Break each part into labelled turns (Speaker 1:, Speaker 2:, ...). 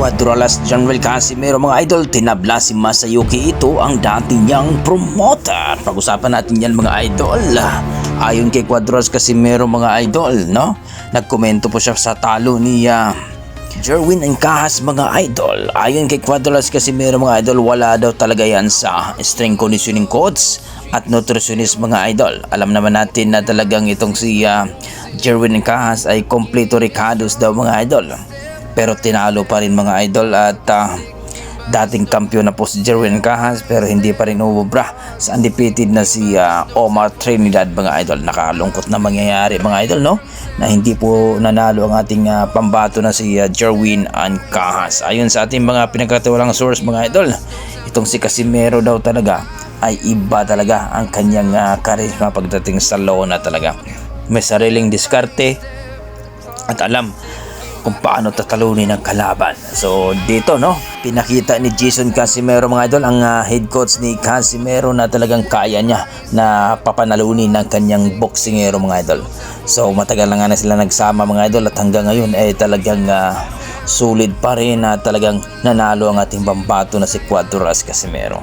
Speaker 1: Cuadralas General Casimero mga idol, tinabla si Masayuki Ito ang dati niyang promoter. Pag-usapan natin yan mga idol. Ayon kay Cuadralas Casimero mga idol, no? Nagkomento po siya sa talo ni Jerwin Encahas mga idol. Ayon kay Cuadralas Casimero mga idol, wala daw talaga yan sa strength conditioning coach at nutritionist mga idol. Alam naman natin na talagang itong si Jerwin Encahas ay kompleto ricados daw mga idol. Pero tinalo pa rin mga idol at dating kampiyon na po si Jerwin Encahas pero hindi pa rin umubra sa undefeated na si Omar Trinidad mga idol. Nakalungkot na mangyayari mga idol, no? Na hindi po nanalo ang ating pambato na si Jerwin Encahas. Ayon sa ating mga pinagkatiwalang source mga idol, itong si Casimero daw talaga ay iba talaga ang kanyang karisma pagdating sa lona talaga. May sariling diskarte at alam kung paano tatalunin ang kalaban. So dito, no, pinakita ni Jason Casimero mga idol, ang head coach ni Casimero, na talagang kaya niya na papanalunin ng kanyang boksingero mga idol. So matagal na nga na sila nagsama mga idol at hanggang ngayon ay talagang sulit pa rin na talagang nanalo ang ating pambato na si Cuadralas Casimero.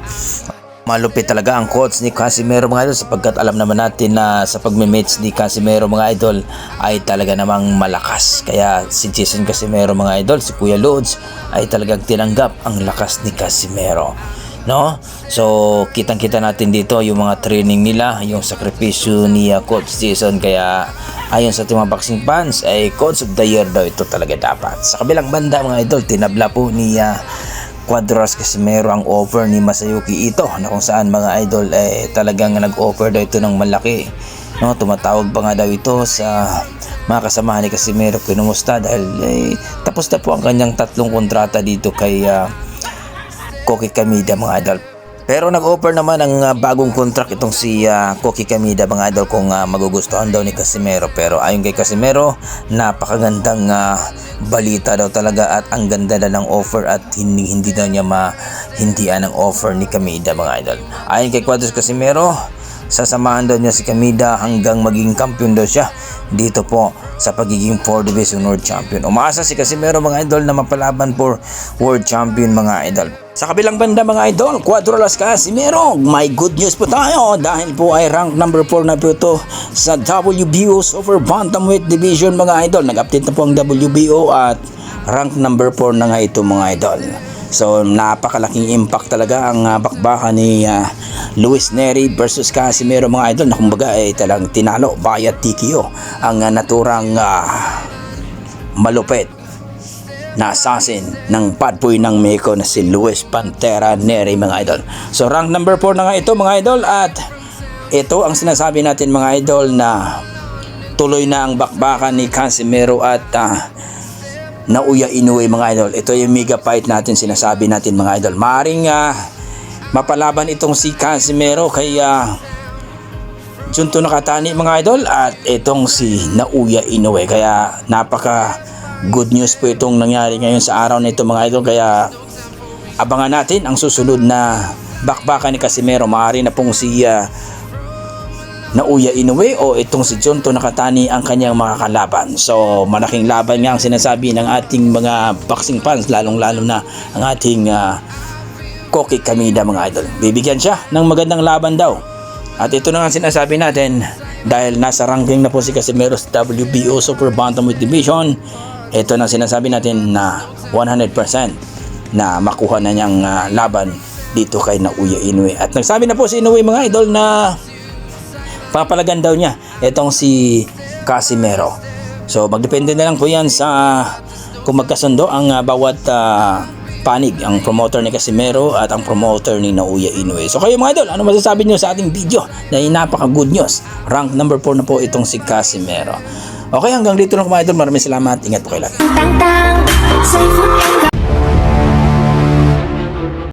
Speaker 1: Malupit talaga ang coach ni Casimero mga idol, sapagkat alam naman natin na sa pagme-match ni Casimero mga idol ay talaga namang malakas. Kaya si Jason Casimero mga idol, si Kuya Lods, ay talagang tinanggap ang lakas ni Casimero, no? So kitang-kita natin dito yung mga training nila, yung sakripisyo ni Coach Jason. Kaya ayon sa ating mga boxing fans ay Coach of the Year daw ito talaga dapat. Sa kabilang banda mga idol, tinabla po ni Cuadralas Casimero ang offer ni Masayuki Ito, na kung saan mga idol talagang nag-offer daw ito ng malaki, no? Tumatawag pa nga daw ito sa mga kasamahan ni Casimero, kinumusta dahil tapos na po ang kanyang 3 kontrata dito kay Koki Kamida mga idol. Pero nag-offer naman ng bagong contract itong si Koki Kamida mga idol kung magugustuhan daw ni Casimero. Pero ayon kay Casimero, napakagandang balita daw talaga at ang ganda na ng offer at hindi daw niya mahindian ang offer ni Kamida mga idol. Ayon kay Cuadralas Casimero, sasamahan daw niya si Kamida hanggang maging kampiyon daw siya dito po sa pagiging 4 Division World Champion. Umaasa si Casimero mga idol na mapalaban for World Champion mga idol. Sa kabilang banda mga idol, Cuadralas Casimero, may good news po tayo dahil po ay rank number 4 na po ito sa WBO Super Bantamweight Division mga idol. Nag-update na po ang WBO at rank number 4 na nga ito mga idol. So napakalaking impact talaga ang bakbakan ni Luis Nery versus Casimero mga idol, na kumbaga ay talagang tinalo via TKO ang naturang malupit na assassin ng bad boy ng Mexico na si Luis Pantera Nery mga idol. So rank number 4 na nga ito mga idol, at ito ang sinasabi natin mga idol na tuloy na ang bakbakan ni Casimero at Naoya Inoue mga idol. Ito yung mega fight natin, sinasabi natin mga idol. Maaring mapalaban itong si Casimero kay Junto Nakatani mga idol at itong si Naoya Inoue. Kaya napaka good news po itong nangyari ngayon sa araw na ito mga idol. Kaya abangan natin ang susunod na bakbakan ni Casimero. Maaari na pong si Naoya Inoue o itong si Junto Nakatani ang kanyang mga kalaban. So malaking laban nga ang sinasabi ng ating mga boxing fans, lalong-lalo na ang ating Koki Kamida mga idol. Bibigyan siya ng magandang laban daw. At ito na nga sinasabi natin, dahil nasa ranking na po si Casimero sa WBO Super Bantamweight Division, ito na sinasabi natin na 100% na makuha na niyang laban dito kay Naoya Inoue. At nagsabi na po si Inoue mga idol na papalagan daw niya itong si Casimero. So magdepende na lang po yan sa kung magkasundo ang bawat panig, ang promoter ni Casimero at ang promoter ni Naoya Inoue. So kayo mga idol, ano masasabi niyo sa ating video na napaka good news? Rank number 4 na po itong si Casimero. Okay, hanggang dito lang mga idol. Maraming salamat. Ingat po kayo lagi.